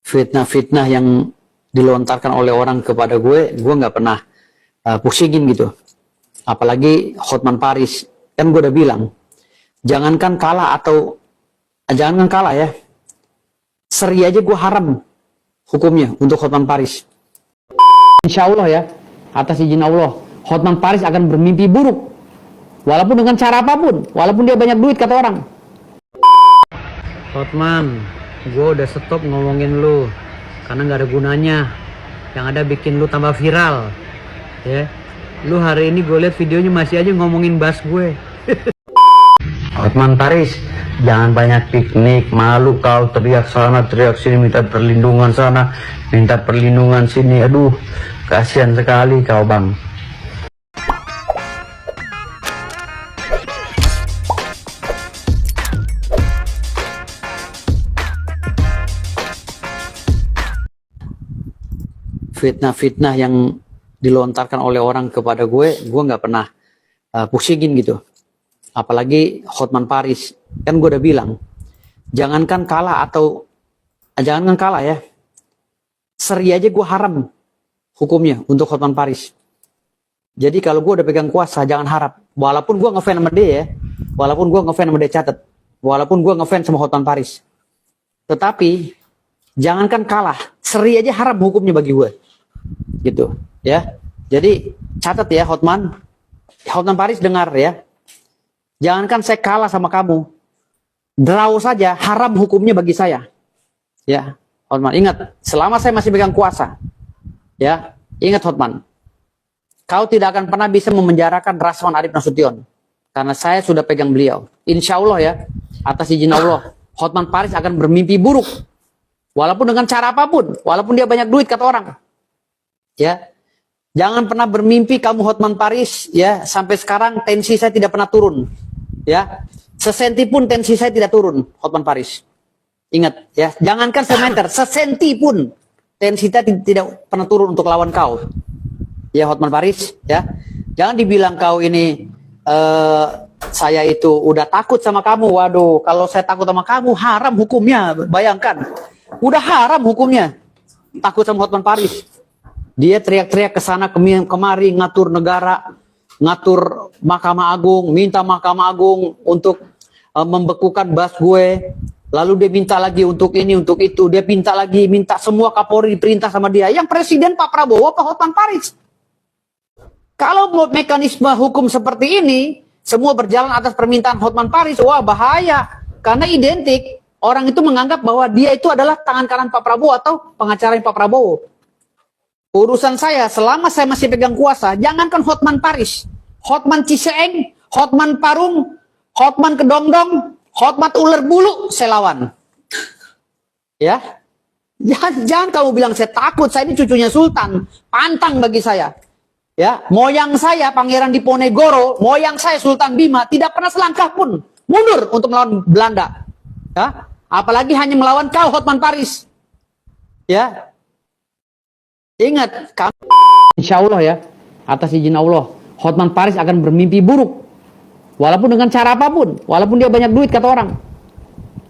fitnah-fitnah yang dilontarkan oleh orang kepada gue nggak pernah pusingin gitu. Apalagi Hotman Paris, kan gue udah bilang, jangankan kalah ya, seri aja gue haram hukumnya untuk Hotman Paris. Insya Allah ya, atas izin Allah, Hotman Paris akan bermimpi buruk, walaupun dengan cara apapun, walaupun dia banyak duit kata orang. Hotman, gue udah stop ngomongin lu karena nggak ada gunanya. Yang ada bikin lu tambah viral ya. Lu hari ini gue lihat videonya masih aja ngomongin bas gue. Hotman Paris, jangan banyak piknik, malu kau teriak sana teriak sini, minta perlindungan sana, minta perlindungan sini. Aduh, kasihan sekali kau bang. Fitnah-fitnah yang dilontarkan oleh orang kepada gue nggak pernah pusingin gitu. Apalagi Hotman Paris, kan gue udah bilang, jangankan kalah ya, seri aja gue haram hukumnya untuk Hotman Paris. Jadi kalau gue udah pegang kuasa, jangan harap. Walaupun gue ngefans sama dia ya, walaupun gue ngefans sama dia, catat, walaupun gue ngefans sama Hotman Paris, tetapi jangankan kalah, seri aja haram hukumnya bagi gue. Gitu ya. Jadi catat ya Hotman Paris, dengar ya. Jangankan saya kalah sama kamu, draw saja haram hukumnya bagi saya. Ya, Hotman, ingat, selama saya masih pegang kuasa. Ya, ingat Hotman. Kau tidak akan pernah bisa memenjarakan Rasman Arif Nasution karena saya sudah pegang beliau. Insya Allah ya, atas izin Allah, Hotman Paris akan bermimpi buruk. Walaupun dengan cara apapun, walaupun dia banyak duit kata orang. Ya, jangan pernah bermimpi kamu Hotman Paris ya, sampai sekarang tensi saya tidak pernah turun. Ya, sesenti pun tensi saya tidak turun, Hotman Paris. Ingat ya, jangankan semeter, sesenti pun tensi saya tidak pernah turun untuk lawan kau. Ya Hotman Paris ya, jangan dibilang kau ini saya itu udah takut sama kamu. Waduh, kalau saya takut sama kamu haram hukumnya, bayangkan. Udah haram hukumnya takut sama Hotman Paris. Dia teriak-teriak ke sana kemari, ngatur negara, ngatur Mahkamah Agung, minta Mahkamah Agung untuk membekukan bas gue. Lalu dia minta lagi untuk ini, untuk itu. Dia minta semua Kapolri diperintah sama dia. Yang presiden Pak Prabowo apa Hotman Paris? Kalau mekanisme hukum seperti ini, semua berjalan atas permintaan Hotman Paris, wah bahaya. Karena identik, orang itu menganggap bahwa dia itu adalah tangan kanan Pak Prabowo atau pengacara Pak Prabowo. Urusan saya, selama saya masih pegang kuasa, jangankan Hotman Paris, Hotman Ciseeng, Hotman Parung, Hotman Kedongdong, Hotman Ular Bulu, saya lawan. Ya, jangan kamu bilang saya takut, saya ini cucunya Sultan, pantang bagi saya. Ya, moyang saya Pangeran Diponegoro, moyang saya Sultan Bima, tidak pernah selangkah pun mundur untuk melawan Belanda. Ya, apalagi hanya melawan kau Hotman Paris. Ya. Ingat, insya Allah ya, atas izin Allah, Hotman Paris akan bermimpi buruk. Walaupun dengan cara apapun, walaupun dia banyak duit kata orang.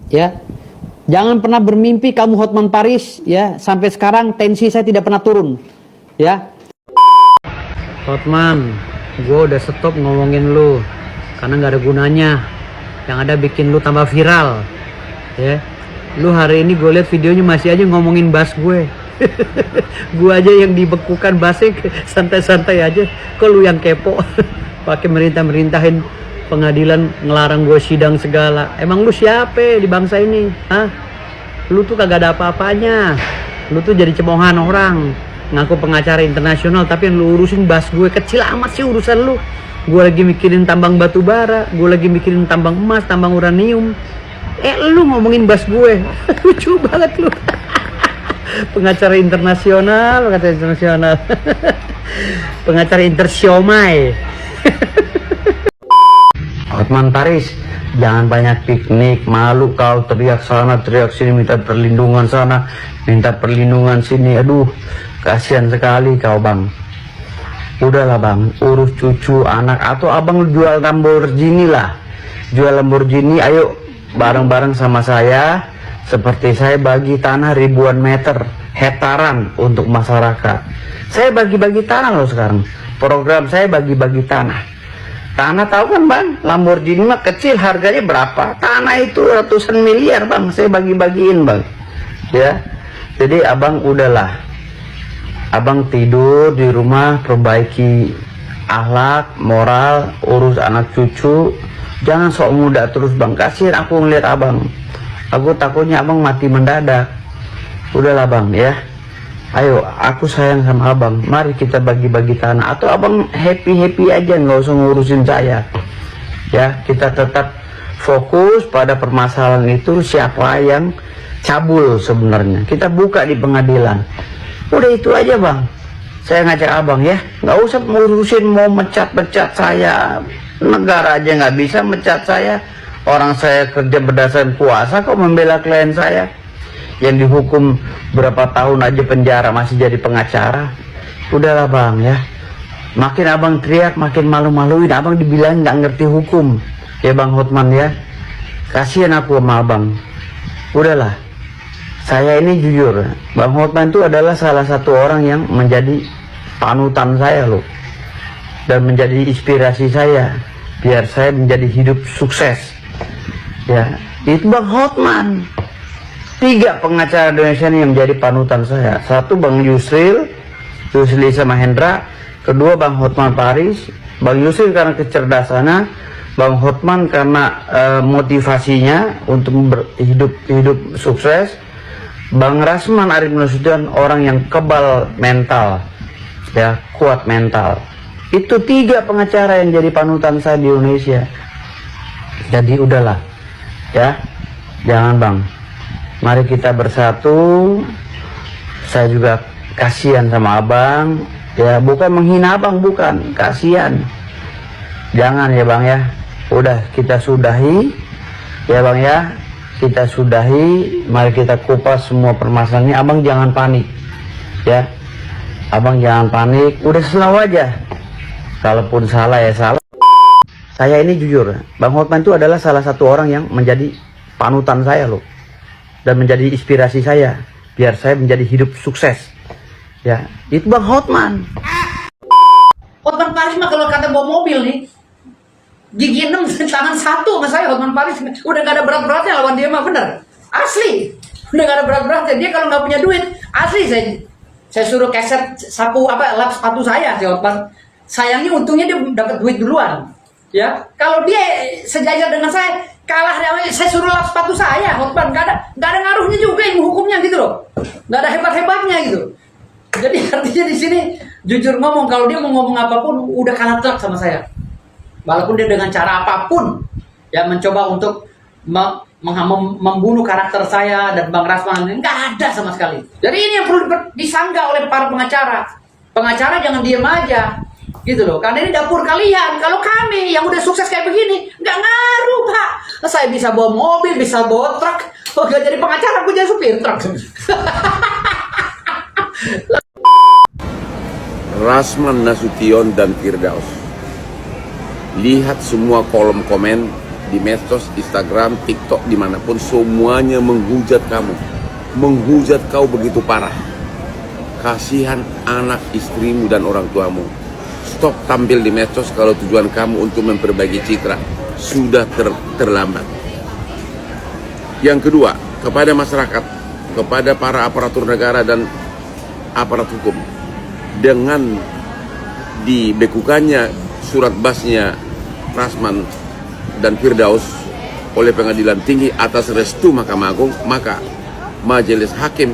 Ya, jangan pernah bermimpi kamu Hotman Paris ya, sampai sekarang tensi saya tidak pernah turun. Ya, Hotman, gue udah stop ngomongin lu karena nggak ada gunanya. Yang ada bikin lu tambah viral. Ya, lu hari ini gue lihat videonya masih aja ngomongin bas gue. Gua aja yang dibekukan basik santai-santai aja, kok lu yang kepo pakai merintahin pengadilan ngelarang gue sidang segala. Emang lu siapa di bangsa ini? Hah? Lu tuh kagak ada apa-apanya. Lu tuh jadi cemohan orang, ngaku pengacara internasional, tapi yang lu urusin bas gue. Kecil amat sih urusan lu. Gue lagi mikirin tambang batu bara, gue lagi mikirin tambang emas, tambang uranium. Lu ngomongin bas gue. Lucu banget lu. Pengacara internasional, pengacara intersiomay. Hotman Paris, jangan banyak piknik, malu kau teriak sana teriak sini, minta perlindungan sana, minta perlindungan sini. Aduh, kasihan sekali kau bang. Udahlah bang, urus cucu, anak, atau abang jual Lamborghini lah. Jual Lamborghini, ayo bareng-bareng sama saya Seperti saya bagi tanah ribuan meter, hektaran untuk masyarakat. Saya bagi-bagi tanah loh sekarang. Program saya bagi-bagi tanah. Tanah tahu kan bang, Lamborghini mah kecil, harganya berapa? Tanah itu ratusan miliar bang, saya bagi-bagiin bang. Ya, jadi abang udahlah. Abang tidur di rumah, perbaiki akhlak, moral, urus anak cucu. Jangan sok muda terus bang, kasihan aku ngeliat abang. Aku takutnya abang mati mendadak. Udahlah bang ya. Ayo, aku sayang sama abang. Mari kita bagi-bagi tanah. Atau abang happy-happy aja, nggak usah ngurusin saya. Ya, kita tetap fokus pada permasalahan itu. Siapa yang cabul sebenarnya? Kita buka di pengadilan. Udah itu aja bang. Saya ngajak abang ya. Nggak usah ngurusin mau mecat-mecat saya. Negara aja nggak bisa mecat saya. Orang saya kerja berdasarkan kuasa kok membela klien saya yang dihukum berapa tahun aja penjara masih jadi pengacara. Udahlah bang ya. Makin abang teriak makin malu-maluin. Abang dibilang nggak ngerti hukum ya bang Hotman ya. Kasihan aku sama abang. Udahlah. Saya ini jujur, Bang Hotman itu adalah salah satu orang yang menjadi panutan saya loh. Dan menjadi inspirasi saya biar saya menjadi hidup sukses. Ya, itu Bang Hotman. 3 pengacara Indonesia ini yang menjadi panutan saya. Satu Bang Yusril sama Hendra. Kedua Bang Hotman Paris. Bang Yusril karena kecerdasannya, Bang Hotman karena motivasinya untuk hidup sukses. Bang Rasman Arif Nasution orang yang kebal mental, ya kuat mental. Itu 3 pengacara yang jadi panutan saya di Indonesia. Jadi udahlah, ya jangan bang. Mari kita bersatu. Saya juga kasihan sama abang. Ya bukan menghina abang, bukan. Kasihan. Jangan ya bang ya. Udah kita sudahi. Ya bang ya. Kita sudahi. Mari kita kupas semua permasalahan ini. Abang jangan panik. Ya. Abang jangan panik. Udah selalu aja. Kalaupun salah ya salah. Saya ini jujur. Bang Hotman itu adalah salah satu orang yang menjadi panutan saya loh. Dan menjadi inspirasi saya biar saya menjadi hidup sukses. Ya, itu Bang Hotman. Hotman Paris mah kalau kata bawa mobil nih, gigi 6 tangan 1 sama saya. Hotman Paris udah gak ada berat-beratnya lawan dia mah, bener asli. Udah gak ada berat-beratnya dia kalau nggak punya duit asli. Saya suruh keset sapu lap sepatu saya si Hotman. Sayangnya untungnya dia dapat duit duluan. Ya, kalau dia sejajar dengan saya, kalah saya suruh lap sepatu saya, Hotman gak ada ngaruhnya juga ilmu hukumnya gitu loh, gak ada hebat-hebatnya gitu. Jadi artinya di sini jujur ngomong, kalau dia mau ngomong apapun udah kalah telak sama saya, walaupun dia dengan cara apapun ya mencoba untuk membunuh karakter saya dan Bang Rasman, nggak ada sama sekali. Jadi ini yang perlu disanggah oleh para pengacara. Pengacara jangan diem aja. Gitu loh, karena ini dapur kalian. Kalau kami yang udah sukses kayak begini, nggak ngaruh pak. Saya bisa bawa mobil, bisa bawa truk. Oh, gak jadi pengacara, aku jadi supir truk. Rasman Nasution dan Firdaus. Lihat semua kolom komen di medsos, Instagram, TikTok, dimanapun, semuanya menghujat kamu. Menghujat kau begitu parah. Kasihan anak istrimu dan orang tuamu. Stop tampil di medsos kalau tujuan kamu untuk memperbaiki citra. Sudah terlambat. Yang kedua, kepada masyarakat, kepada para aparatur negara dan aparat hukum, dengan dibekukannya surat basnya Rasman dan Firdaus oleh Pengadilan Tinggi atas restu Mahkamah Agung, maka Majelis Hakim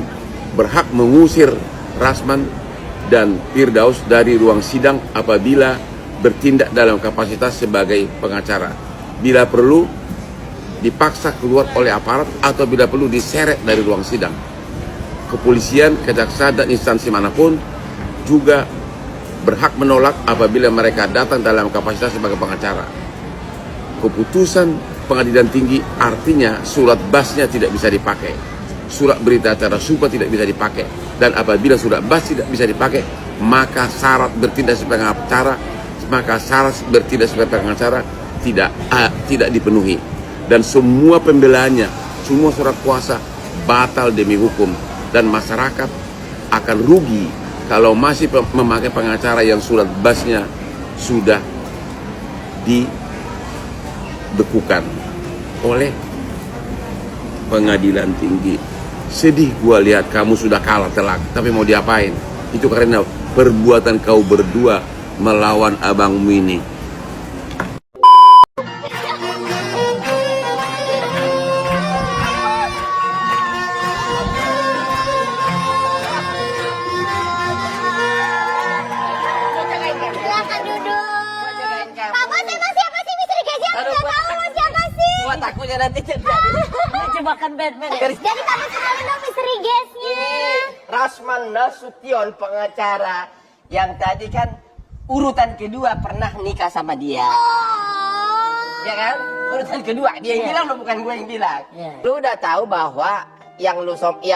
berhak mengusir Rasman dan Firdaus dari ruang sidang apabila bertindak dalam kapasitas sebagai pengacara. Bila perlu dipaksa keluar oleh aparat atau bila perlu diseret dari ruang sidang. Kepolisian, kejaksaan dan instansi manapun juga berhak menolak apabila mereka datang dalam kapasitas sebagai pengacara. Keputusan Pengadilan Tinggi artinya surat basnya tidak bisa dipakai. Surat berita acara sumpah tidak bisa dipakai, dan apabila surat bas tidak bisa dipakai, maka syarat bertindak sebagai pengacara tidak dipenuhi, dan semua pembelaannya, semua surat kuasa batal demi hukum, dan masyarakat akan rugi kalau masih memakai pengacara yang surat basnya sudah dibekukan oleh pengadilan tinggi. Sedih gua lihat kamu sudah kalah telak, tapi mau diapain? Itu karena perbuatan kau berdua melawan abangmu ini. Silakan duduk. Pak Bos, emang siapa sih misteri Casey? Aku nggak tahu Bos siapa sih. Gua takutnya nanti terjadi jebakan Batman ya. Jadi kamu kenalin dong misteri guestnya. Ini Rasman Nasution, pengacara yang tadi kan urutan kedua pernah nikah sama dia. Oh. Ya kan? Urutan kedua dia yang bilang, lo bukan gue yang bilang. Lu udah tahu bahwa yang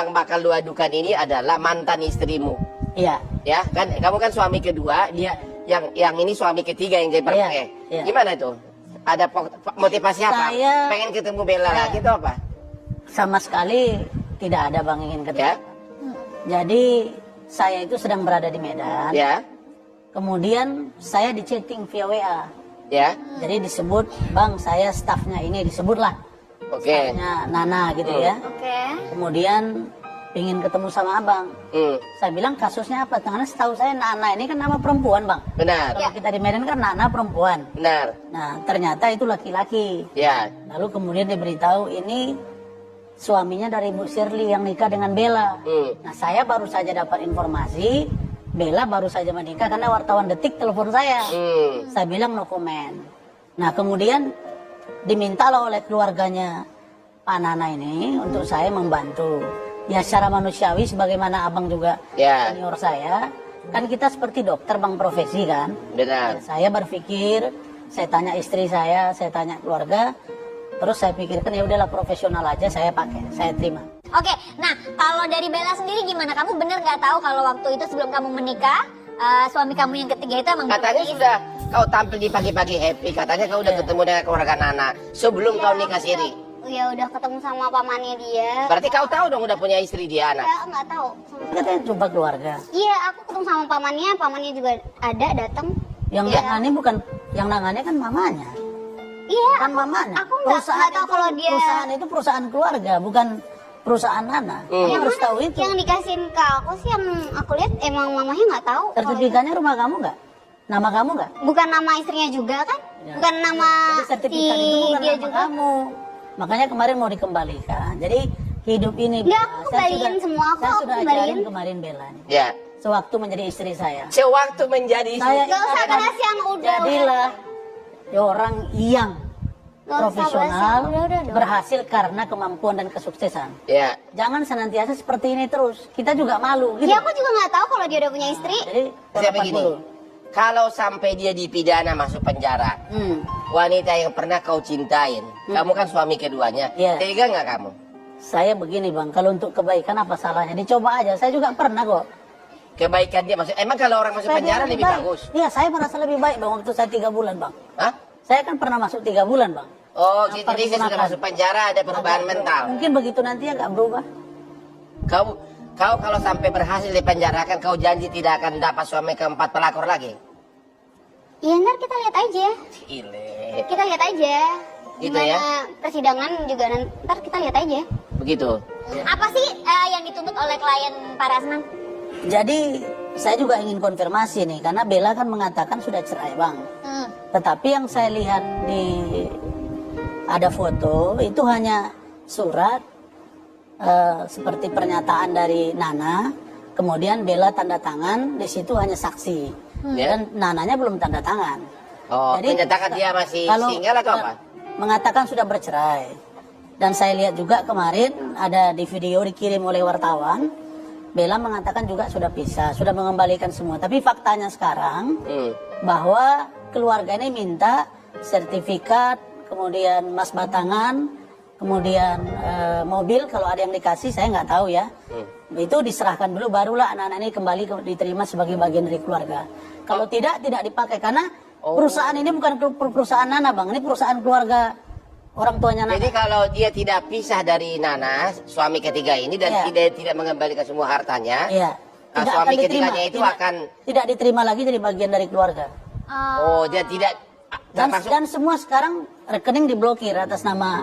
bakal lu adukan ini adalah mantan istrimu. Iya. Ya kan, kamu kan suami kedua, dia yang ini suami ketiga yang jadi Iya, iya. Gimana itu? Ada motivasi apa? Saya- Pengen ketemu Bella lagi itu apa? Sama sekali tidak ada Bang ingin ketemu. Ya, Jadi saya itu sedang berada di Medan. ya, Kemudian saya di-chatting via WA. ya. Jadi disebut, Bang saya stafnya ini, disebutlah. Oke. Stafnya Nana gitu ya. Oke. Kemudian pingin ketemu sama Abang. Hmm, Saya bilang kasusnya apa? Karena setahu saya Nana ini kan nama perempuan Bang. benar, Kalau kita di Medan kan Nana perempuan. benar. Nah ternyata itu laki-laki. Ya, Lalu kemudian diberitahu ini suaminya dari Bu Shirley yang nikah dengan Bella. Nah saya baru saja dapat informasi Bella baru saja menikah karena wartawan Detik telepon saya. Saya bilang no comment. Nah kemudian dimintalah oleh keluarganya Pak Nana ini untuk saya membantu. Ya secara manusiawi sebagaimana abang juga Ya. senior saya. Kan kita seperti dokter Bang profesi kan. benar. Saya berpikir, saya tanya istri saya tanya keluarga, terus saya pikirkan ya udahlah profesional aja saya pakai, saya terima. Oke, nah kalau dari Bella sendiri gimana? Kamu bener nggak tahu kalau waktu itu sebelum kamu menikah, suami kamu yang ketiga itu emang Katanya berbeda? sudah kau tampil di pagi-pagi happy. Katanya kau udah ketemu dengan keluarga Nana sebelum kau nikah siri. Ya udah ketemu sama pamannya dia. Berarti kau tahu dong udah punya istri dia anak. Ya nggak tahu. Katanya jumpa keluarga. Iya, aku ketemu sama pamannya juga ada datang. Yang Iya. nangani bukan, yang nangani kan mamanya. Iya. Kan mamanya. Aku nggak tahu kalau dia. Perusahaan itu perusahaan keluarga, bukan perusahaan Nana. Kamu harus tahu itu. Yang dikasihin ke aku sih yang aku lihat emang mamanya nggak tahu. kalau Sertifikatnya rumah kamu nggak? Nama kamu nggak? itu. Bukan nama istrinya juga kan? Ya. Bukan nama Jadi sertifikat itu bukan dia nama juga. kamu. Makanya kemarin mau dikembalikan. Jadi hidup ini Nggak, aku kembaliin semua, aku saya sudah kembaliin. ajarin kemarin Bella nih. Ya. Sewaktu menjadi istri saya. Sewaktu menjadi istri. Saya Nggak usah akan bahas yang udah. jadilah orang yang Nggak usah profesional, bahas yang udah. berhasil karena kemampuan dan kesuksesan. Ya. Jangan senantiasa seperti ini terus. Kita juga malu. Gitu. Ya aku juga nggak tahu kalau dia udah punya istri. Jadi Saya harapan begini. dulu. Kalau sampai dia dipidana masuk penjara, wanita yang pernah kau cintain, kamu kan suami keduanya, Iya. tega nggak kamu? Saya begini bang, kalau untuk kebaikan apa salahnya? Dicoba aja. Saya juga pernah kok. Kebaikan dia masuk, emang kalau orang masuk Saya penjara bilang lebih baik. bagus? Iya, saya merasa lebih baik bang waktu saya 3 bulan bang. Hah? Saya kan pernah masuk 3 bulan bang. Oh, Yang jadi dia sudah pergunakan. masuk penjara, ada perubahan mental. Mungkin begitu nanti agak berubah. Kau kalau sampai berhasil dipenjarakan, kau janji tidak akan dapat suami keempat pelakor lagi? Ya ntar kita lihat aja. Ile. Kita lihat aja. Gitu Gimana ya? persidangan juga ntar kita lihat aja. Begitu. Apa sih yang dituntut oleh klien Pak Rasman? Jadi saya juga ingin konfirmasi nih, karena Bella kan mengatakan sudah cerai bang. Tetapi yang saya lihat di ada foto itu hanya surat seperti pernyataan dari Nana, kemudian Bella tanda tangan, di situ hanya saksi. Ya. Dan Nananya belum tanda tangan. Oh, menyatakan dia masih single atau apa? Mengatakan sudah bercerai. Dan saya lihat juga kemarin ada di video dikirim oleh wartawan, Bella mengatakan juga sudah pisah, sudah mengembalikan semua. Tapi faktanya sekarang bahwa keluarga ini minta sertifikat, kemudian mas batangan, kemudian mobil kalau ada yang dikasih, saya nggak tahu ya. Itu diserahkan dulu, barulah anak-anak ini kembali diterima sebagai bagian dari keluarga. Kalau tidak dipakai karena perusahaan ini bukan perusahaan Nana bang, ini perusahaan keluarga orang tuanya Nana. Jadi kalau dia tidak pisah dari Nana, suami ketiga ini, dan Iya. tidak mengembalikan semua hartanya, Iya. suami ketiganya itu tidak diterima lagi jadi bagian dari keluarga. oh, dia tidak termasuk. Dan semua sekarang rekening diblokir atas nama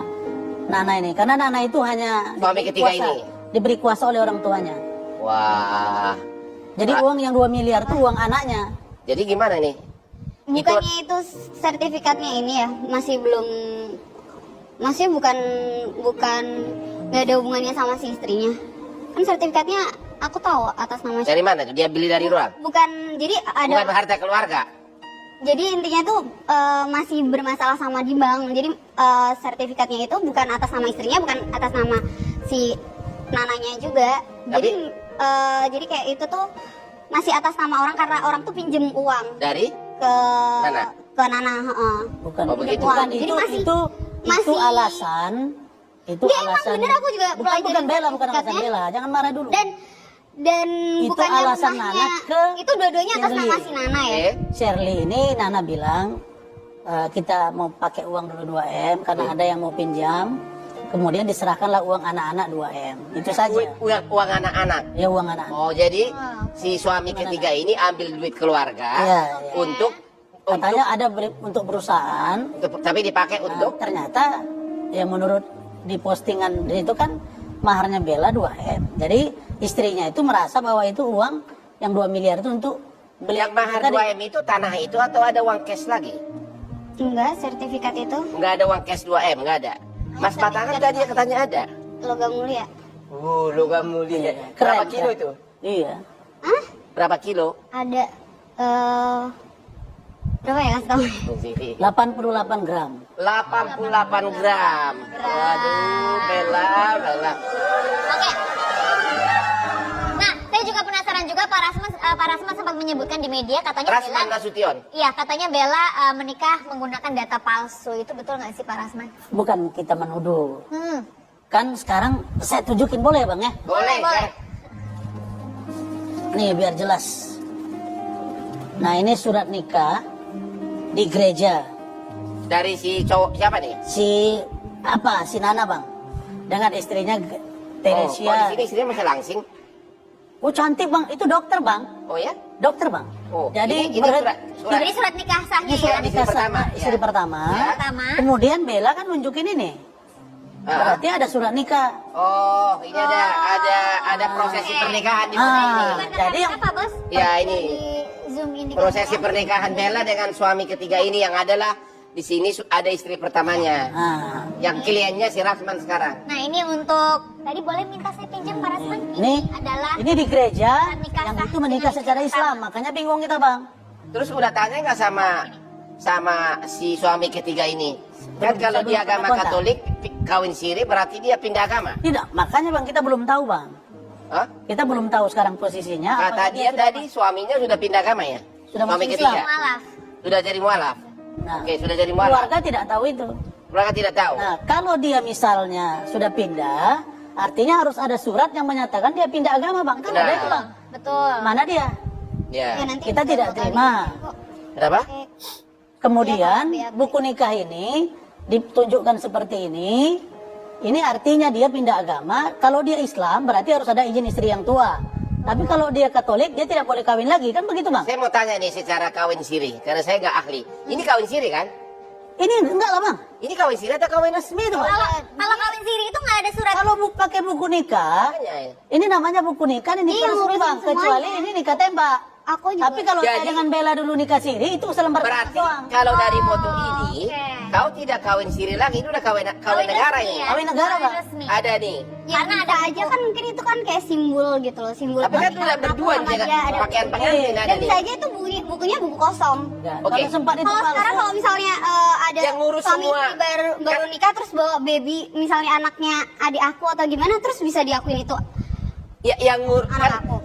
Nana ini, karena Nana itu hanya Suami ketiga ini. diberi kuasa oleh orang tuanya. Wah, Jadi uang yang 2 miliar itu uang anaknya. jadi gimana nih? Bukannya itu sertifikatnya ini ya, masih bukan nggak ada hubungannya sama si istrinya. Kan sertifikatnya aku tahu atas nama Dari mana tuh? Dia beli dari luar? bukan, jadi ada, Bukan harta keluarga. jadi intinya tuh masih bermasalah sama di bank. Jadi sertifikatnya itu bukan atas nama istrinya, bukan atas nama si Nananya juga. Jadi kayak itu tuh masih atas nama orang karena orang tuh pinjem uang Dari? ke Nana? ke Nana. Heeh. Bukan, Oh, begitu. bukan Jadi itu masih- alasan. Itu Dia emang alasan. bener, aku juga bukan pelajarin bela, bukan alasan sertifikatnya. bela. Jangan marah dulu. Dan Itu bukannya alasan rumahnya Nana ke itu dua-duanya atas Shirley. nama si Nana ya. Shirley ini Nana bilang kita mau pakai uang dulu 2M karena ada yang mau pinjam. Kemudian diserahkanlah uang anak-anak 2M. Itu saja. Uang anak-anak. Ya uang anak-anak. Oh, jadi si suami ketiga ini ambil duit keluarga Iya, iya. untuk Katanya ada untuk perusahaan. tapi dipakai untuk Ternyata ya menurut di postingan itu kan maharnya Bella 2M. Jadi istrinya itu merasa bahwa itu uang yang 2 miliar itu untuk beli yang mahar tadi. 2M itu tanah itu atau ada uang cash lagi? Enggak, sertifikat itu Enggak ada uang cash 2M, enggak ada. Mas Batangan tadi katanya ada. logam mulia. Logam mulia. Keren, Berapa kilo keren. itu? Iya. Hah? Berapa kilo? Ada berapa ya kasih tahu? 88 gram. 88 gram. Waduh, Bella. Oke. Nah, saya juga penasaran juga Pak Rasman sempat menyebutkan di media katanya Rasman Bella. Nasution. Iya, katanya Bella menikah menggunakan data palsu. Itu betul nggak sih Pak Rasman? Bukan kita menuduh. Hmm. Kan sekarang saya tunjukin boleh Bang ya? Boleh. Boleh. Nih biar jelas. Nah ini surat nikah di gereja. Dari si cowok siapa nih? Si Nana Bang. Dengan istrinya Oh, kok di Teresia. sini istrinya masih langsing? Oh cantik Bang, itu dokter Bang. Oh ya? Dokter Bang. Oh, Jadi ini berarti- surat. Ini surat nikah sahnya Ini surat ya. nikah Istri pertama, sama istri ya. pertama. Pertama. Kemudian Bella kan nunjukin ini. Berarti ada surat nikah. Oh, ini ada prosesi pernikahan di sini. Bukan Jadi yang apa bos? Ya, ini. Di zoom ini. Prosesi pernikahan Bella dengan suami ketiga ini yang adalah di sini ada istri pertamanya. Nah, Yang kliennya si Rasman sekarang. Nah ini untuk tadi boleh minta saya pinjam Pak Rasman. ini adalah ini di gereja surat nikah yang sah itu menikah dengan secara istri Islam, pertama. makanya bingung kita Bang. Terus udah tanya nggak sama si suami ketiga ini? Kan Belum, kalau saya di belum agama pernah kontak. Katolik kawin siri berarti dia pindah agama. Tidak, makanya Bang kita belum tahu Bang. Hah? Kita belum tahu sekarang posisinya. Kata apakah dia sudah- tadi suaminya sudah pindah agama ya? Sudah Suami masuk ketiga. Islam. Mualaf. Sudah jadi mualaf. Nah, Oke, sudah jadi mualaf. keluarga tidak tahu itu. Keluarga tidak tahu. Nah, kalau dia misalnya sudah pindah, artinya harus ada surat yang menyatakan dia pindah agama Bang. Kan Benar. ada itu Bang. Betul. Mana dia? Ya. Ya, nanti Kita tidak bakal terima. dikirim kok. Kenapa? Kemudian Iya, Pak. buku nikah ini ditunjukkan seperti ini. Ini artinya dia pindah agama. Kalau dia Islam berarti harus ada izin istri yang tua. Tapi kalau dia Katolik dia tidak boleh kawin lagi, kan begitu Bang? Saya mau tanya nih secara kawin siri, karena saya nggak ahli. Ini kawin siri kan? Ini enggak lah Bang. Ini kawin siri atau kawin resmi itu? Bang? Kalau kawin siri itu nggak ada surat. Kalau pakai buku nikah, Makanya ya. ini namanya buku nikah, ini nikah Iya, resmi ngurusin Bang. Kecuali semuanya. ini nikah tembak. Aku juga. Tapi kalau saya Jadi- dengan Bella dulu nikah siri itu selembar kertas Berarti doang. kalau dari foto ini, oke. kau tidak kawin siri lagi, ini udah kawin negara resmi ini. ya? Kawin negara, Bang. Resmi. Ada nih. Ya, karena ada aja kan mungkin itu kan kayak simbol gitu loh, simbol. Tapi kan pernikahan udah berdua aku sama nih, dia, ada- pakaian pengantin ada Dan nih. bisa aja itu bukunya buku kosong. Enggak, Oke. kalau sempat itu Kalau palsu. sekarang kalau misalnya ada Yang ngurus suami semua. istri baru nikah terus bawa baby, misalnya anaknya adik aku atau gimana, terus bisa diakuin itu. Ya, Anak aku.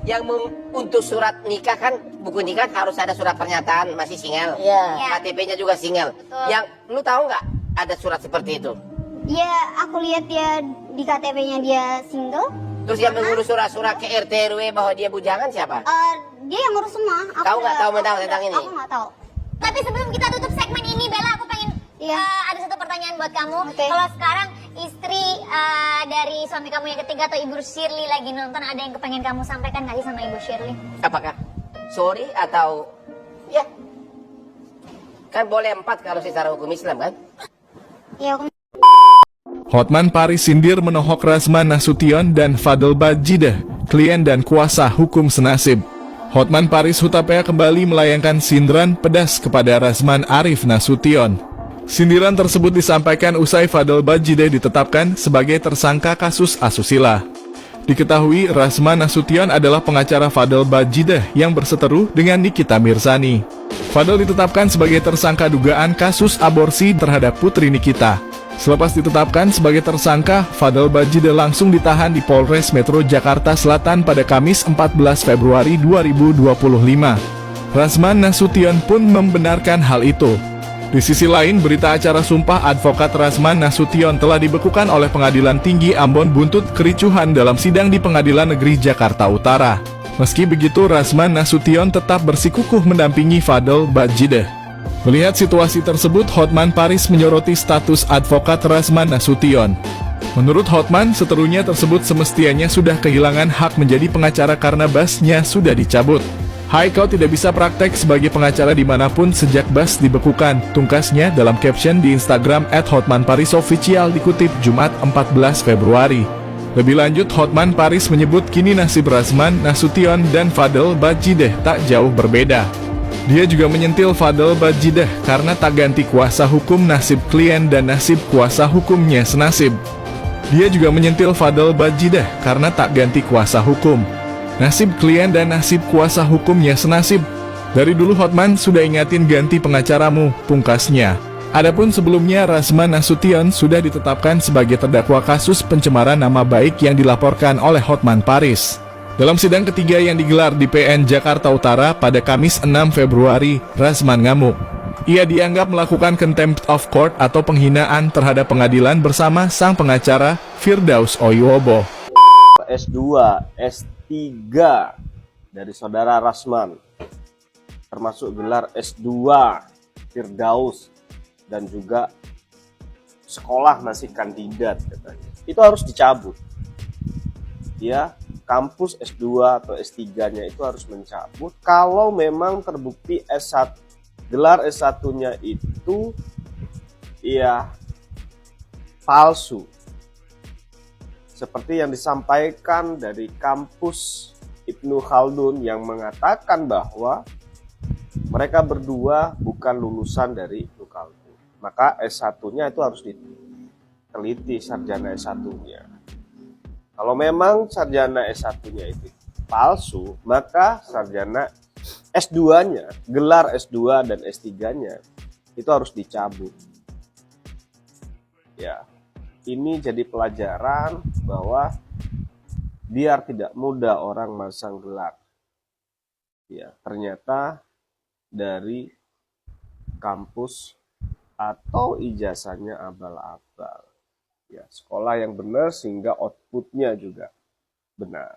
untuk surat nikah kan buku nikah harus ada surat pernyataan masih single. Iya. Ya. KTP-nya juga single. Betul. Yang lu tahu nggak ada surat seperti itu? Ya aku lihat dia di KTP-nya dia single. Terus yang mengurus surat-surat ke RT RW bahwa dia bujangan siapa? Dia yang ngurus semua. Kau nggak tahu tentang ini? Aku nggak tahu. Tapi sebelum kita tutup segmen ini, Bella, aku pengen ada satu pertanyaan. pertanyaan buat kamu. Kalau sekarang istri dari suami kamu yang ketiga atau Ibu Shirley lagi nonton, ada yang kepengen kamu sampaikan nggak sih sama Ibu Shirley? Apakah sorry atau ya? Kan boleh 4 kalau secara hukum Islam kan? Ya, aku Hotman Paris sindir menohok Razman Nasution dan Fadel Badjidah, klien dan kuasa hukum senasib. Hotman Paris Hutapea kembali melayangkan sindiran pedas kepada Razman Arif Nasution. Sindiran tersebut disampaikan usai Fadel Badjidah ditetapkan sebagai tersangka kasus asusila. Diketahui Razman Nasution adalah pengacara Fadel Badjidah yang berseteru dengan Nikita Mirzani. Fadel ditetapkan sebagai tersangka dugaan kasus aborsi terhadap putri Nikita. Selepas ditetapkan sebagai tersangka, Fadel Badjidah langsung ditahan di Polres Metro Jakarta Selatan pada Kamis 14 Februari 2025. Razman Nasution pun membenarkan hal itu. Di sisi lain, berita acara sumpah advokat Razman Nasution telah dibekukan oleh Pengadilan Tinggi Ambon buntut kericuhan dalam sidang di Pengadilan Negeri Jakarta Utara. Meski begitu, Razman Nasution tetap bersikukuh mendampingi Fadel Badjidah. Melihat situasi tersebut, Hotman Paris menyoroti status advokat Razman Nasution. Menurut Hotman, seterunya tersebut semestinya sudah kehilangan hak menjadi pengacara karena basnya sudah dicabut. Hai, kau tidak bisa praktek sebagai pengacara dimanapun sejak bas dibekukan, tungkasnya dalam caption di Instagram @hotmanparisofficial dikutip Jumat 14 Februari. Lebih lanjut, Hotman Paris menyebut kini nasib Razman Nasution dan Fadel Badjidah tak jauh berbeda. Dia juga menyentil Fadel Badjidah karena tak ganti kuasa hukum nasib klien dan nasib kuasa hukumnya senasib. Dia juga menyentil Fadel Badjidah karena tak ganti kuasa hukum nasib klien dan nasib kuasa hukumnya senasib. Dari dulu Hotman sudah ingatin ganti pengacaramu, pungkasnya. Adapun sebelumnya Razman Nasution sudah ditetapkan sebagai terdakwa kasus pencemaran nama baik yang dilaporkan oleh Hotman Paris. Dalam sidang ketiga yang digelar di PN Jakarta Utara pada Kamis 6 Februari, Razman ngamuk. Ia dianggap melakukan contempt of court atau penghinaan terhadap pengadilan bersama sang pengacara Firdaus Oyuobo. S2, S3 dari saudara Razman, termasuk gelar S2 Firdaus dan juga sekolah masih kandidat katanya. Itu harus dicabut. Ya, kampus S2 atau S3-nya itu harus mencabut kalau memang terbukti S1, gelar S1-nya itu ya palsu. Seperti yang disampaikan dari kampus Ibnu Khaldun yang mengatakan bahwa mereka berdua bukan lulusan dari Ibnu Khaldun. Maka S1-nya itu harus diteliti, sarjana S1-nya. Kalau memang sarjana S1-nya itu palsu, maka sarjana S2-nya, gelar S2 dan S3-nya itu harus dicabut. Ya, ini jadi pelajaran bahwa biar tidak mudah orang masang gelar. Ya, ternyata dari kampus atau ijazahnya abal-abal. Ya, sekolah yang benar sehingga outputnya juga benar.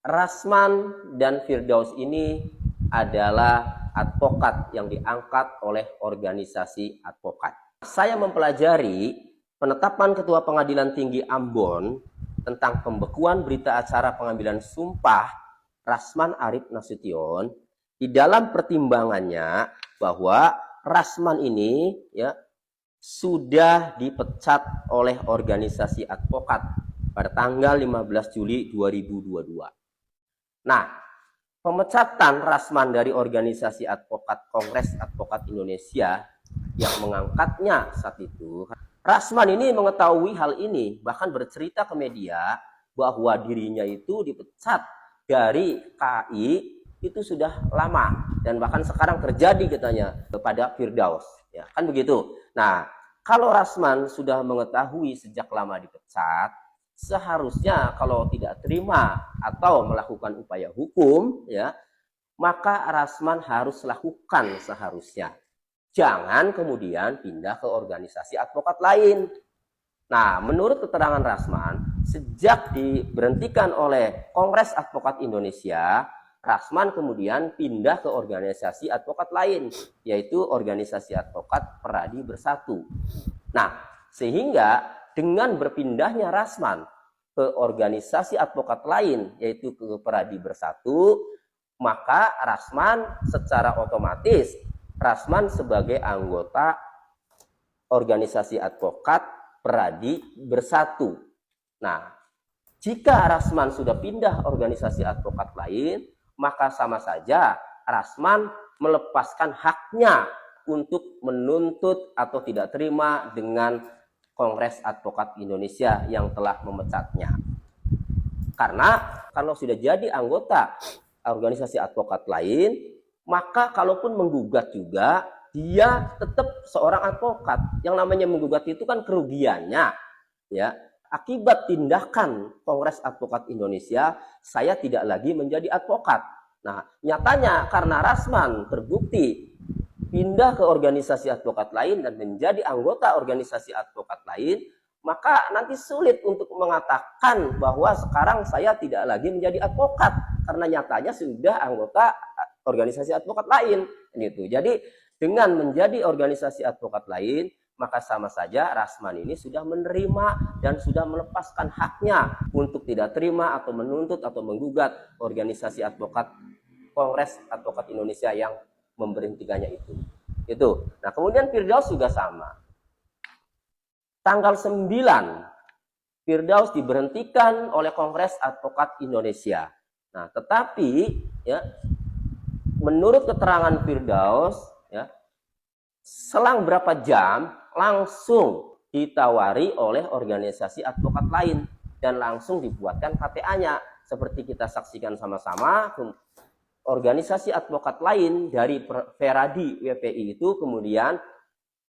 Razman dan Firdaus ini adalah advokat yang diangkat oleh organisasi advokat. Saya mempelajari penetapan Ketua Pengadilan Tinggi Ambon tentang pembekuan berita acara pengambilan sumpah Razman Arif Nasution. Di dalam pertimbangannya bahwa Razman ini ya sudah dipecat oleh organisasi advokat pada tanggal 15 Juli 2022. Nah, pemecatan Razman dari organisasi advokat Kongres Advokat Indonesia yang mengangkatnya saat itu, Razman ini mengetahui hal ini, bahkan bercerita ke media bahwa dirinya itu dipecat dari KAI itu sudah lama dan bahkan sekarang terjadi katanya kepada Firdaus, ya kan begitu. Nah, kalau Razman sudah mengetahui sejak lama dipecat, seharusnya kalau tidak terima atau melakukan upaya hukum, ya, maka Razman harus lakukan seharusnya. Jangan kemudian pindah ke organisasi advokat lain. Nah, menurut keterangan Razman, sejak diberhentikan oleh Kongres Advokat Indonesia, Rasman kemudian pindah ke organisasi advokat lain, yaitu organisasi advokat Peradi Bersatu. Nah, sehingga dengan berpindahnya Rasman ke organisasi advokat lain, yaitu ke Peradi Bersatu, maka Rasman secara otomatis, Rasman sebagai anggota organisasi advokat Peradi Bersatu. Nah, jika Rasman sudah pindah organisasi advokat lain, maka sama saja Rasman melepaskan haknya untuk menuntut atau tidak terima dengan Kongres Advokat Indonesia yang telah memecatnya. Karena kalau sudah jadi anggota organisasi advokat lain, maka kalaupun menggugat juga, dia tetap seorang advokat. Yang namanya menggugat itu kan kerugiannya, ya. Akibat tindakan Kongres Advokat Indonesia, saya tidak lagi menjadi advokat. Nah, nyatanya karena Rasman terbukti pindah ke organisasi advokat lain dan menjadi anggota organisasi advokat lain, maka nanti sulit untuk mengatakan bahwa sekarang saya tidak lagi menjadi advokat karena nyatanya sudah anggota organisasi advokat lain, gitu. Jadi dengan menjadi organisasi advokat lain, maka sama saja Rasman ini sudah menerima dan sudah melepaskan haknya untuk tidak terima atau menuntut atau menggugat organisasi advokat Kongres Advokat Indonesia yang memberhentikannya itu. Nah, kemudian Firdaus juga sama. Tanggal 9 Firdaus diberhentikan oleh Kongres Advokat Indonesia. Nah, tetapi ya, menurut keterangan Firdaus, ya, selang berapa jam langsung ditawari oleh organisasi advokat lain dan langsung dibuatkan KTA-nya. Seperti kita saksikan sama-sama, organisasi advokat lain dari Peradi WPI itu kemudian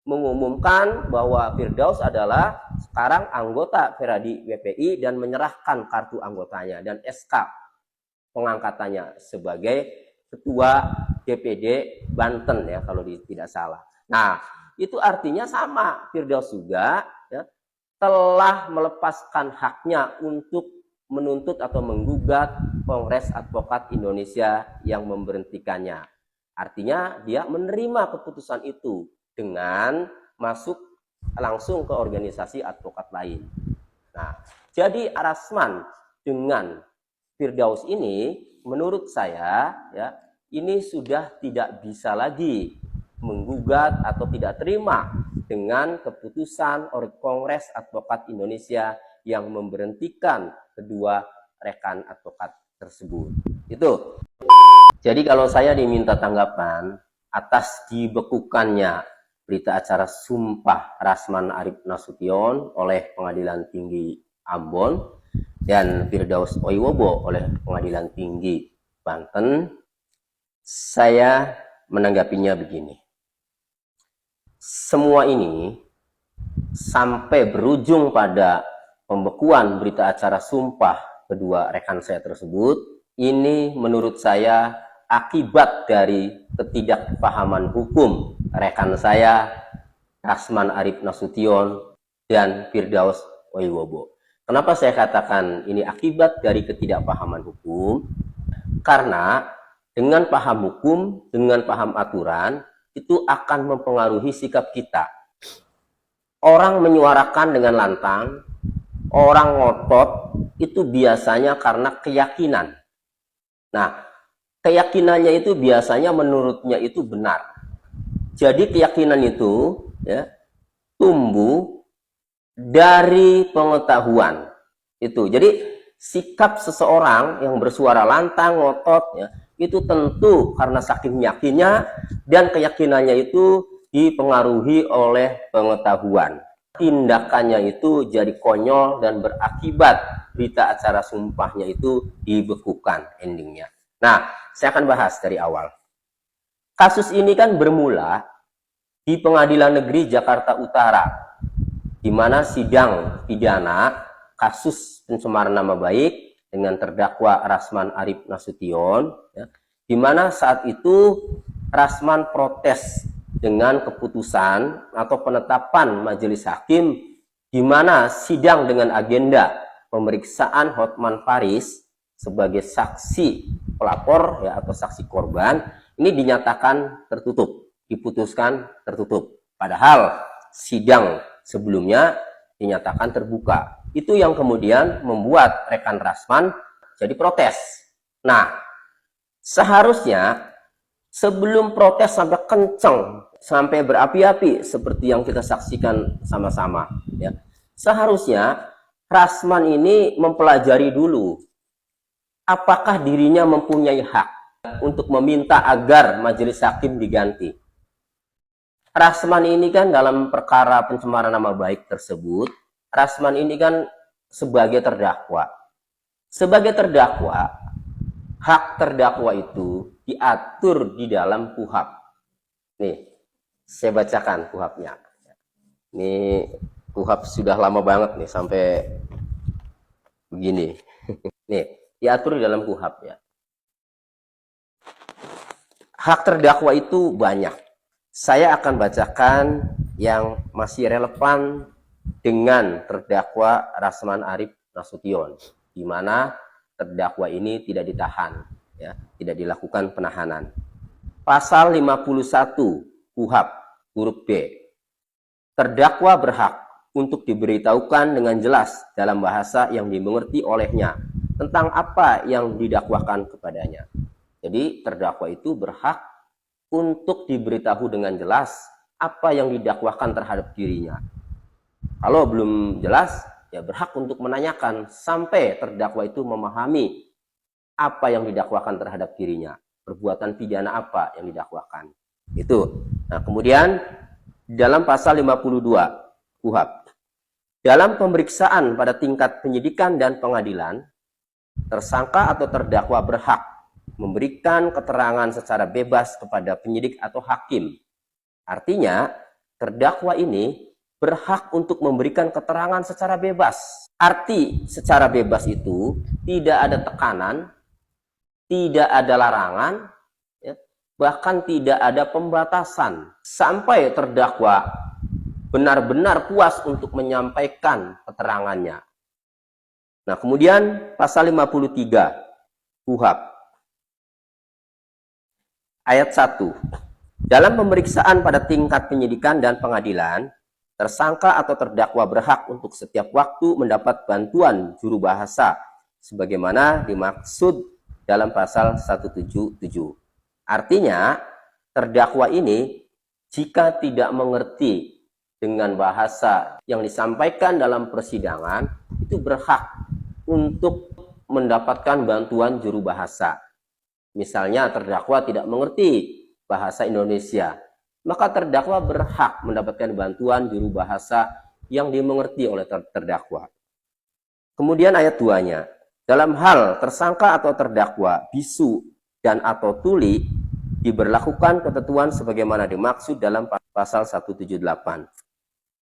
mengumumkan bahwa Firdaus adalah sekarang anggota Peradi WPI dan menyerahkan kartu anggotanya dan SK pengangkatannya sebagai ketua DPD Banten, ya kalau tidak salah. Nah, itu artinya sama, Firdaus juga ya, telah melepaskan haknya untuk menuntut atau menggugat Kongres Advokat Indonesia yang memberhentikannya. Artinya dia menerima keputusan itu dengan masuk langsung ke organisasi advokat lain. Nah, jadi Rasman dengan Firdaus ini menurut saya ya, ini sudah tidak bisa lagi menggugat atau tidak terima dengan keputusan Kongres Advokat Indonesia yang memberhentikan kedua rekan advokat tersebut. Itu. Jadi kalau saya diminta tanggapan atas dibekukannya berita acara sumpah Rasman Arif Nasution oleh Pengadilan Tinggi Ambon dan Firdaus Oiwobo oleh Pengadilan Tinggi Banten, saya menanggapinya begini. Semua ini sampai berujung pada pembekuan berita acara sumpah kedua rekan saya tersebut, ini menurut saya akibat dari ketidakpahaman hukum rekan saya Rasman Arif Nasution dan Firdaus Oiwobo. Kenapa saya katakan ini akibat dari ketidakpahaman hukum? Karena dengan paham hukum, dengan paham aturan, itu akan mempengaruhi sikap kita. Orang menyuarakan dengan lantang, orang ngotot, itu biasanya karena keyakinan. Nah, keyakinannya itu biasanya menurutnya itu benar. Jadi keyakinan itu ya, tumbuh dari pengetahuan. Itu. Jadi sikap seseorang yang bersuara lantang, ngotot, ya, itu tentu karena saking yakinnya dan keyakinannya itu dipengaruhi oleh pengetahuan. Tindakannya itu jadi konyol dan berakibat berita acara sumpahnya itu dibekukan endingnya. Nah, saya akan bahas dari awal. Kasus ini kan bermula di Pengadilan Negeri Jakarta Utara, di mana sidang pidana kasus pencemaran nama baik dengan terdakwa Rasman Arif Nasution, ya, di mana saat itu Rasman protes dengan keputusan atau penetapan majelis hakim di mana sidang dengan agenda pemeriksaan Hotman Paris sebagai saksi pelapor ya atau saksi korban ini dinyatakan tertutup, diputuskan tertutup. Padahal sidang sebelumnya dinyatakan terbuka. Itu yang kemudian membuat rekan Rasman jadi protes. Nah, seharusnya sebelum protes sampai kenceng, sampai berapi-api seperti yang kita saksikan sama-sama ya. Seharusnya Rasman ini mempelajari dulu apakah dirinya mempunyai hak untuk meminta agar majelis hakim diganti. Rasman ini kan dalam perkara pencemaran nama baik tersebut, Rasman ini kan sebagai terdakwa. Sebagai terdakwa, hak terdakwa itu diatur di dalam KUHP. Nih, saya bacakan KUHP-nya. Ini KUHP sudah lama banget nih sampai begini. Nih, diatur di dalam KUHP ya. Hak terdakwa itu banyak. Saya akan bacakan yang masih relevan dengan terdakwa Rasman Arif Nasution, di mana terdakwa ini tidak ditahan, ya, tidak dilakukan penahanan. Pasal 51 KUHP huruf B. Terdakwa berhak untuk diberitahukan dengan jelas dalam bahasa yang dimengerti olehnya tentang apa yang didakwakan kepadanya. Jadi terdakwa itu berhak untuk diberitahu dengan jelas apa yang didakwakan terhadap dirinya. Kalau belum jelas, ya berhak untuk menanyakan sampai terdakwa itu memahami apa yang didakwakan terhadap dirinya. Perbuatan pidana apa yang didakwakan. Itu. Nah, kemudian dalam pasal 52 KUHP. Dalam pemeriksaan pada tingkat penyidikan dan pengadilan, tersangka atau terdakwa berhak memberikan keterangan secara bebas kepada penyidik atau hakim. Artinya, terdakwa ini berhak untuk memberikan keterangan secara bebas. Arti secara bebas itu tidak ada tekanan, tidak ada larangan, ya, bahkan tidak ada pembatasan. Sampai terdakwa benar-benar puas untuk menyampaikan keterangannya. Nah, kemudian pasal 53 KUHP. Ayat 1. Dalam pemeriksaan pada tingkat penyidikan dan pengadilan, tersangka atau terdakwa berhak untuk setiap waktu mendapat bantuan juru bahasa sebagaimana dimaksud dalam pasal 177. Artinya, terdakwa ini jika tidak mengerti dengan bahasa yang disampaikan dalam persidangan, itu berhak untuk mendapatkan bantuan juru bahasa. Misalnya terdakwa tidak mengerti bahasa Indonesia, maka terdakwa berhak mendapatkan bantuan juru bahasa yang dimengerti oleh terdakwa. Kemudian ayat 2-nya, dalam hal tersangka atau terdakwa bisu dan atau tuli diberlakukan ketentuan sebagaimana dimaksud dalam pasal 178.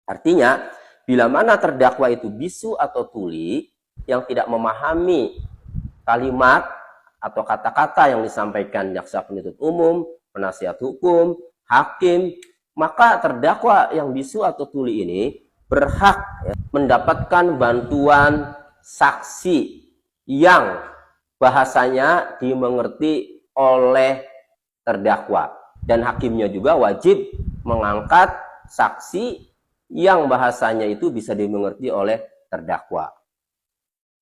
Artinya, bila mana terdakwa itu bisu atau tuli yang tidak memahami kalimat atau kata-kata yang disampaikan jaksa penuntut umum, penasihat hukum, hakim, maka terdakwa yang bisu atau tuli ini berhak mendapatkan bantuan saksi yang bahasanya dimengerti oleh terdakwa. Dan hakimnya juga wajib mengangkat saksi yang bahasanya itu bisa dimengerti oleh terdakwa.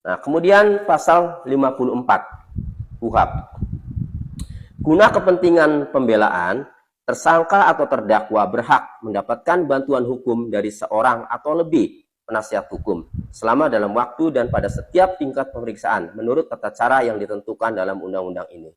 Nah, kemudian pasal 54 KUHP. Guna kepentingan pembelaan, tersangka atau terdakwa berhak mendapatkan bantuan hukum dari seorang atau lebih penasihat hukum selama dalam waktu dan pada setiap tingkat pemeriksaan menurut tata cara yang ditentukan dalam undang-undang ini.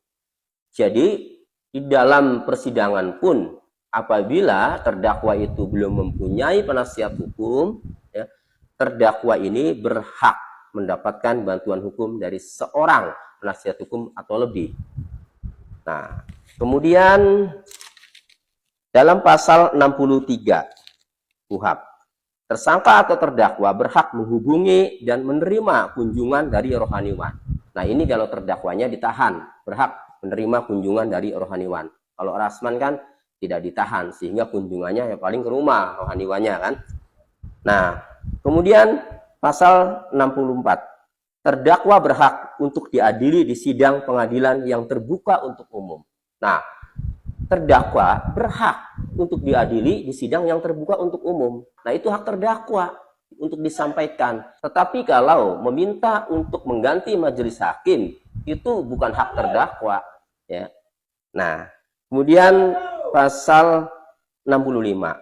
Jadi, di dalam persidangan pun apabila terdakwa itu belum mempunyai penasihat hukum, ya, terdakwa ini berhak mendapatkan bantuan hukum dari seorang penasihat hukum atau lebih. Nah, kemudian dalam pasal 63 KUHP, tersangka atau terdakwa berhak menghubungi dan menerima kunjungan dari rohaniwan. Nah, ini kalau terdakwanya ditahan, berhak menerima kunjungan dari rohaniwan. Kalau Rasman kan tidak ditahan, sehingga kunjungannya ya paling ke rumah rohaniwannya kan. Nah, kemudian pasal 64, terdakwa berhak untuk diadili di sidang pengadilan yang terbuka untuk umum. Nah, terdakwa berhak untuk diadili di sidang yang terbuka untuk umum. Nah, itu hak terdakwa untuk disampaikan. Tetapi kalau meminta untuk mengganti majelis hakim, itu bukan hak terdakwa, ya. Nah, kemudian pasal 65.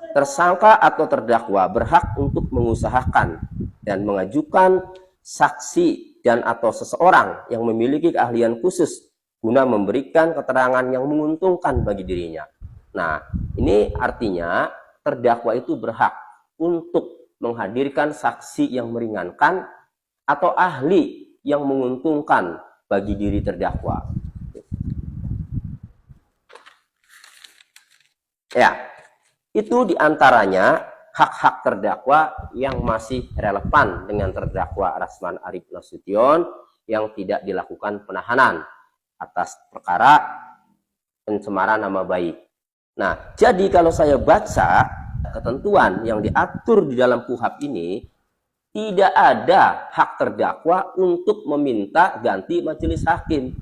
Tersangka atau terdakwa berhak untuk mengusahakan dan mengajukan saksi dan atau seseorang yang memiliki keahlian khusus guna memberikan keterangan yang menguntungkan bagi dirinya. Nah, ini artinya terdakwa itu berhak untuk menghadirkan saksi yang meringankan atau ahli yang menguntungkan bagi diri terdakwa. Ya, itu diantaranya hak-hak terdakwa yang masih relevan dengan terdakwa Rasman Arief Nasution yang tidak dilakukan penahanan atas perkara pencemaran nama baik. Nah, jadi kalau saya baca ketentuan yang diatur di dalam KUHP ini, tidak ada hak terdakwa untuk meminta ganti majelis hakim.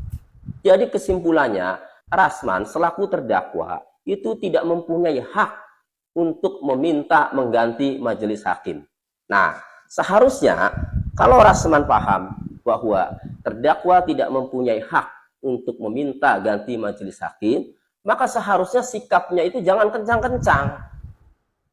Jadi kesimpulannya, Rasman selaku terdakwa itu tidak mempunyai hak untuk meminta mengganti majelis hakim. Nah, seharusnya kalau Rasman paham bahwa terdakwa tidak mempunyai hak untuk meminta ganti majelis hakim, maka seharusnya sikapnya itu jangan kencang-kencang.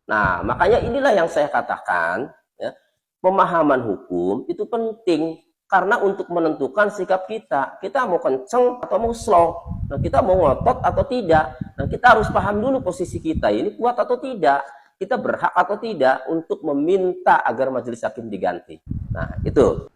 Nah, makanya inilah yang saya katakan, ya, pemahaman hukum itu penting. Karena untuk menentukan sikap kita mau kenceng atau mau slow, nah, kita mau ngotot atau tidak, nah, kita harus paham dulu posisi kita ini kuat atau tidak, kita berhak atau tidak untuk meminta agar majelis hakim diganti. Nah, itu.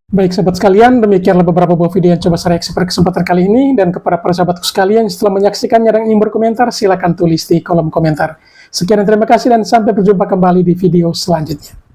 Baik sahabat sekalian, demikianlah beberapa buah video yang coba saya reaksi pada kesempatan kali ini. Dan kepada para sahabatku sekalian yang setelah menyaksikannya dan ingin berkomentar, silakan tulis di kolom komentar. Sekian dan terima kasih dan sampai berjumpa kembali di video selanjutnya.